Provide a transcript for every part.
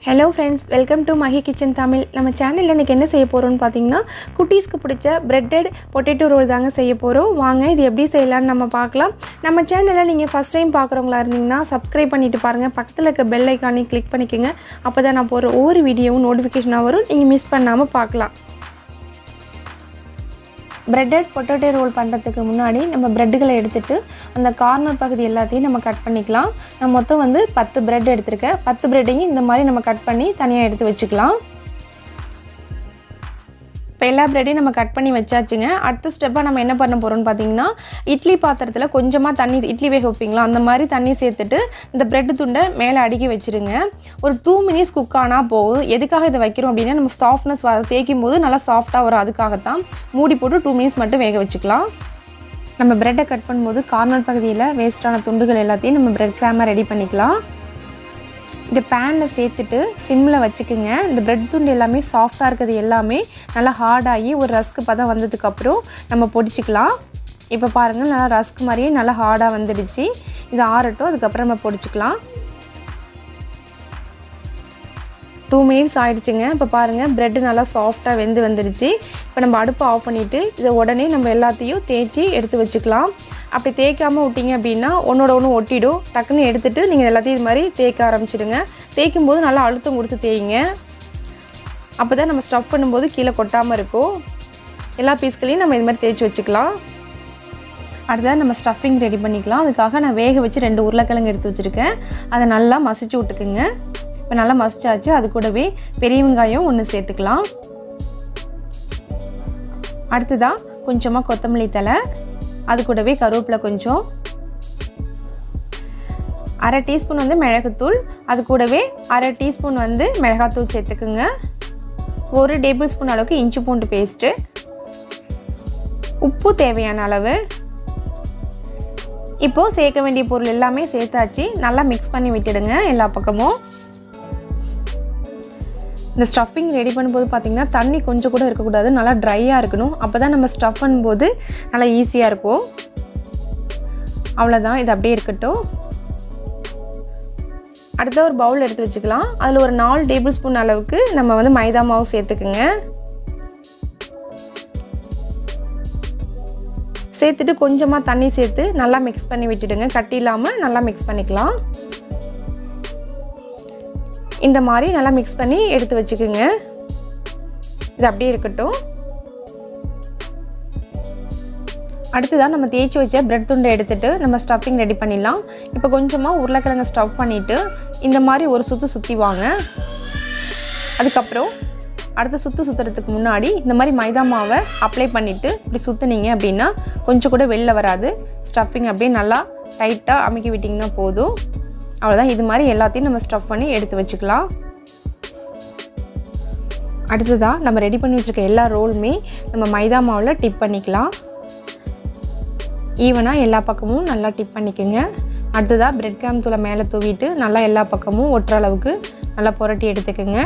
Hello friends, welcome to Mahi Kitchen Tamil. நம்ம சேனல்ல இன்னைக்கு என்ன செய்ய போறோம்னு பாத்தீங்கன்னா குட்டீஸ்க்கு பிடிச்ச breaded potato roll தாங்க செய்ய போறோம். வாங்க இது எப்படி செய்யலாம்னு நம்ம பார்க்கலாம். நம்ம சேனல்ல நீங்க first time பார்க்கறவங்களா இருந்தீங்கன்னா subscribe பண்ணிட்டு பாருங்க. பக்கத்துல இருக்க bell icon-ஐ click பண்ணிக்கங்க. அப்பதான் நான் போற ஒவ்வொரு வீடியோவும் நோட்டிஃபிகேஷனா வரும். நீங்க மிஸ் பண்ணாம பார்க்கலாம். breaded potato roll பண்றதுக்கு முன்னாடி நம்ம பிரெட்களை எடுத்துட்டு அந்த கார்னர் பகுதி எல்லாத்தையும் நம்ம கட் பண்ணிக்கலாம். நான் மொத்தம் வந்து 10 பிரெட் எடுத்துர்க்கேன். 10 பிரெட்டையும் இந்த மாதிரி நம்ம கட் பண்ணி தனியா எடுத்து வச்சுக்கலாம். இப்போ எல்லா பிரெட்டையும் நம்ம கட் பண்ணி வச்சாச்சுங்க. அடுத்த ஸ்டெப்பா நம்ம என்ன பண்ண போறோம்னு பாத்தீங்கன்னா இட்லி பாத்திரத்துல கொஞ்சமா தண்ணி இட்லி வேக வைப்பீங்களா அந்த மாதிரி தண்ணி சேர்த்துட்டு இந்த பிரெட் துண்டை மேலே அடுக்கி வச்சிருங்க. ஒரு 2 மினிட்ஸ் குக் ஆனா போதும். எதுக்காக இதை வைக்கிறோம் அப்படின்னா நம்ம சாஃப்ட்னஸ் தேய்க்கும் போது நல்லா சாஃப்ட்டா வரும். அதுக்காக தான் மூடி போட்டு 2 மினிட்ஸ் மட்டும் வேக வச்சுக்கலாம். நம்ம பிரெட்டை கட் பண்ணும்போது கார்னர் பகுதியில் வேஸ்டான துண்டுகள் எல்லாத்தையும் நம்ம பிரெட் கிராமாக ரெடி பண்ணிக்கலாம். இந்த பேனில் சேர்த்துட்டு சிம்மில் வச்சுக்கோங்க. இந்த பிரெட் துண்டு எல்லாமே சாஃப்டாக இருக்கிறது எல்லாமே நல்லா ஹார்டாகி ஒரு ரஸ்க்கு பதம் வந்ததுக்கப்புறம் நம்ம பொடிச்சிக்கலாம். இப்போ பாருங்கள் நல்லா ரஸ்க் மாதிரியே நல்லா ஹார்டாக வந்துடுச்சு. இது ஆறட்டும், அதுக்கப்புறம் நம்ம பொடிச்சிக்கலாம். 2 மினிட்ஸ் ஆயிடுச்சுங்க. இப்போ பாருங்கள் பிரெட் நல்லா சாஃப்டாக வெந்து வந்துடுச்சு. இப்போ நம்ம அடுப்பை ஆஃப் பண்ணிவிட்டு இதை உடனே நம்ம எல்லாத்தையும் தேய்ச்சி எடுத்து வச்சுக்கலாம். அப்படி தேய்க்காமல் விட்டிங்க அப்படின்னா ஒன்றோட ஒன்று ஒட்டிடும். டக்குன்னு எடுத்துகிட்டு நீங்கள் எல்லாத்தையும் இது மாதிரி தேய்க்க ஆரம்பிச்சிடுங்க. தேய்க்கும் போது நல்லா அழுத்தம் கொடுத்து தேய்ங்க. அப்போ தான் நம்ம ஸ்டஃப் பண்ணும்போது கீழே கொட்டாமல் இருக்கும். எல்லா பீஸ்களையும் நம்ம இது மாதிரி தேய்ச்சி வச்சுக்கலாம். அடுத்ததாக நம்ம ஸ்டஃபிங் ரெடி பண்ணிக்கலாம். அதுக்காக நான் வேக வச்சு 2 உருளைக்கிழங்கு எடுத்து வச்சுருக்கேன். அதை நல்லா மசிச்சு விட்டுக்குங்க. இப்போ நல்லா மசிச்சாச்சு. அது கூடவே பெரிய வெங்காயம் 1 சேர்த்துக்கலாம். அடுத்ததாக கொஞ்சமாக கொத்தமல்லி தழை, அது கூடவே கருவேப்பிலை கொஞ்சம், 1/2 டீஸ்பூன் வந்து மிளகுத்தூள், அது கூடவே 1/2 டீஸ்பூன் வந்து மிளகாத்தூள் சேர்த்துக்குங்க. 1 டேபிள் ஸ்பூன் அளவுக்கு இஞ்சி பூண்டு பேஸ்ட்டு, உப்பு தேவையான அளவு. இப்போது சேர்க்க வேண்டிய பொருள் எல்லாமே சேர்த்தாச்சு. நல்லா மிக்ஸ் பண்ணி விட்டுடுங்க எல்லா பக்கமும். இந்த ஸ்டஃபிங் ரெடி பண்ணும்போது பார்த்திங்கன்னா தண்ணி கொஞ்சம் கூட இருக்கக்கூடாது, நல்லா ட்ரையாக இருக்கணும். அப்போ தான் நம்ம ஸ்டஃப் பண்ணும்போது நல்லா ஈஸியாக இருக்கும். அவ்வளோதான், இது அப்படியே இருக்கட்டும். அடுத்த ஒரு பவுல் எடுத்து வச்சுக்கலாம். அதில் ஒரு 4 டேபிள் ஸ்பூன் அளவுக்கு நம்ம வந்து மைதா மாவு சேர்த்துக்குங்க. சேர்த்துட்டு கொஞ்சமாக தண்ணி சேர்த்து நல்லா மிக்ஸ் பண்ணி விட்டுடுங்க. கட்டி இல்லாமல் நல்லா மிக்ஸ் பண்ணிக்கலாம். இந்த மாதிரி நல்லா மிக்ஸ் பண்ணி எடுத்து வச்சுக்குங்க. இது அப்படியே இருக்கட்டும். அடுத்ததான் நம்ம தேய்ச்சி வச்ச பிரெட் துண்டை எடுத்துட்டு நம்ம ஸ்டஃபிங் ரெடி பண்ணிடலாம். இப்போ கொஞ்சமாக உருளைக்கிழங்கு ஸ்டஃப் பண்ணிவிட்டு இந்த மாதிரி ஒரு சுற்று சுற்றி வாங்க. அதுக்கப்புறம் அடுத்த சுற்றுறதுக்கு முன்னாடி இந்த மாதிரி மைதா மாவை அப்ளை பண்ணிவிட்டு இப்படி சுற்றுனீங்க அப்படின்னா கொஞ்சம் கூட வெளில வராது. ஸ்டஃபிங் அப்படியே நல்லா டைட்டாக அமுக்கி விட்டிங்கன்னா போதும். அவ்வளோதான். இது மாதிரி எல்லாத்தையும் நம்ம ஸ்டஃப் பண்ணி எடுத்து வச்சுக்கலாம். அடுத்ததாக நம்ம ரெடி பண்ணி வச்சுருக்க எல்லா ரோலுமே நம்ம மைதா மாவில் டிப் பண்ணிக்கலாம். ஈவனாக எல்லா பக்கமும் நல்லா டிப் பண்ணிக்கோங்க. அடுத்ததாக பிரெட் கிராம் தூளை மேலே தூவிட்டு நல்லா எல்லா பக்கமும் ஒட்டுற அளவுக்கு நல்லா புரட்டி எடுத்துக்கோங்க.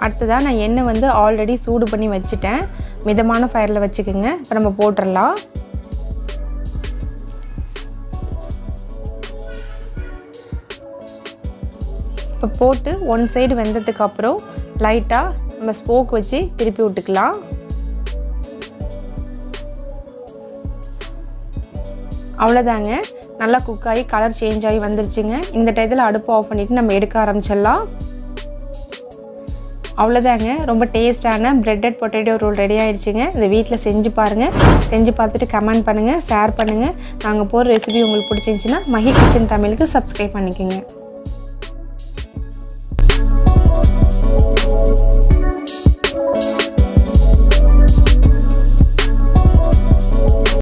அடுத்ததாக நான் எண்ணெய் வந்து ஆல்ரெடி சூடு பண்ணி வச்சுட்டேன். மிதமான ஃபயரில் வச்சுக்கோங்க. இப்போ நம்ம போட்டுடலாம். இப்போ போட்டு 1 சைடு வெந்ததுக்கப்புறம் லைட்டாக நம்ம ஸ்போக் வச்சு திருப்பி விட்டுக்கலாம். அவ்வளோதாங்க, நல்லா குக் ஆகி கலர் சேஞ்ச் ஆகி வந்துருச்சுங்க. இந்த டயத்தில் அடுப்பு ஆஃப் பண்ணிவிட்டு நம்ம எடுக்க ஆரம்பிச்சிடலாம். அவ்வளோதாங்க, ரொம்ப டேஸ்டான பிரெட்டட் பொட்டேட்டோ ரோல் ரெடி ஆகிடுச்சிங்க. இந்த வீட்டில் செஞ்சு பாருங்கள். செஞ்சு பார்த்துட்டு கமெண்ட் பண்ணுங்கள், ஷேர் பண்ணுங்கள். நாங்கள் போகிற ரெசிபி உங்களுக்கு பிடிச்சிருந்துச்சின்னா மஹி கிச்சன் தமிழுக்கு சப்ஸ்கிரைப் பண்ணிக்கோங்க.